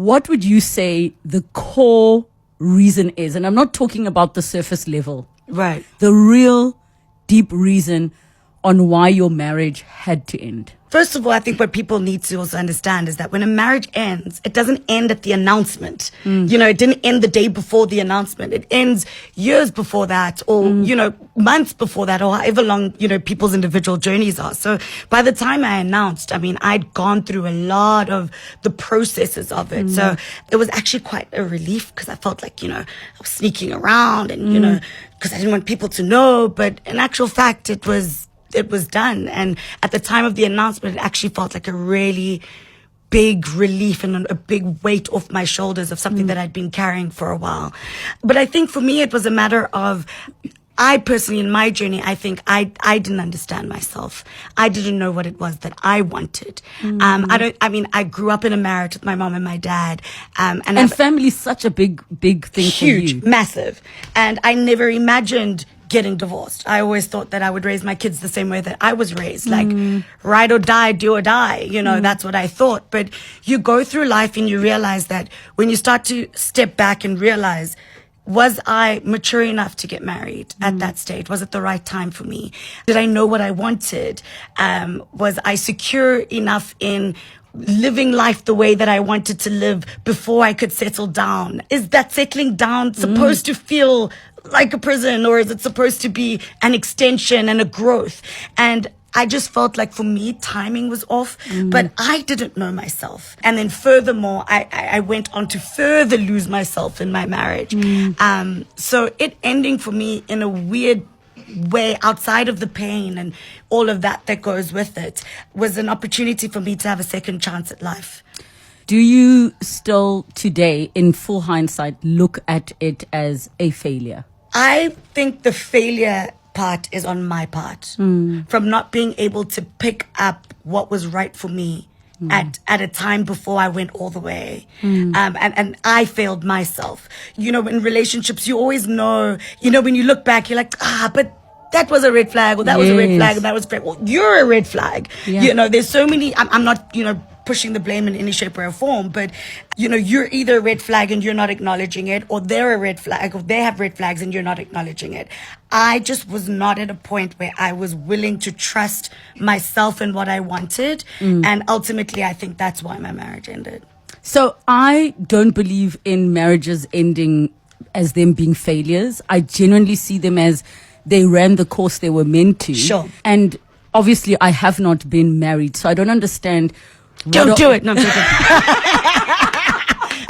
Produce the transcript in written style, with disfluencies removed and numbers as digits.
what would you say the core reason is? And I'm not talking about the surface level. Right. The real deep reason on why your marriage had to end. First of all, I think what people need to also understand is that when a marriage ends, it doesn't end at the announcement. It didn't end the day before the announcement. It ends years before that, or, months before that, or however long, people's individual journeys are. So by the time I announced, I'd gone through a lot of the processes of it. So it was actually quite a relief, because I felt like, I was sneaking around and, because I didn't want people to know. But in actual fact, it was done. And at the time of the announcement, it actually felt like a really big relief and a big weight off my shoulders of something that I'd been carrying for a while. But I think for me, it was a matter of, I personally, in my journey, I think I didn't understand myself. I didn't know what it was that I wanted. I grew up in a marriage with my mom and my dad. And family is such a big thing for you. Huge, massive. And I never imagined getting divorced. I always thought that I would raise my kids the same way that I was raised, like ride or die, do or die. That's what I thought. But you go through life and you realize that when you start to step back and realize, was I mature enough to get married at that stage? Was it the right time for me? Did I know what I wanted? Was I secure enough in living life the way that I wanted to live before I could settle down? Is that settling down supposed to feel like a prison, or is it supposed to be an extension and a growth? And I just felt like for me, timing was off, but I didn't know myself. And then furthermore, I went on to further lose myself in my marriage. So it ending for me in a weird way, outside of the pain and all of that goes with it, was an opportunity for me to have a second chance at life. Do you still today, in full hindsight, look at it as a failure? I think the failure part is on my part, from not being able to pick up what was right for me at a time before I went all the way. And I failed myself. In relationships, you always know, when you look back, you're like, but that was a red flag, or that was a red flag, and that was a red. Well, you're a red flag. Yeah. There's so many, I'm not, pushing the blame in any shape or form, but you're either a red flag and you're not acknowledging it, or they're a red flag, or they have red flags and you're not acknowledging it. I just was not at a point where I was willing to trust myself and what I wanted, and ultimately I think that's why my marriage ended. So I don't believe in marriages ending as them being failures. I genuinely see them as they ran the course they were meant to. Sure. And obviously I have not been married, so I don't understand. Don't do it. No, I'm joking.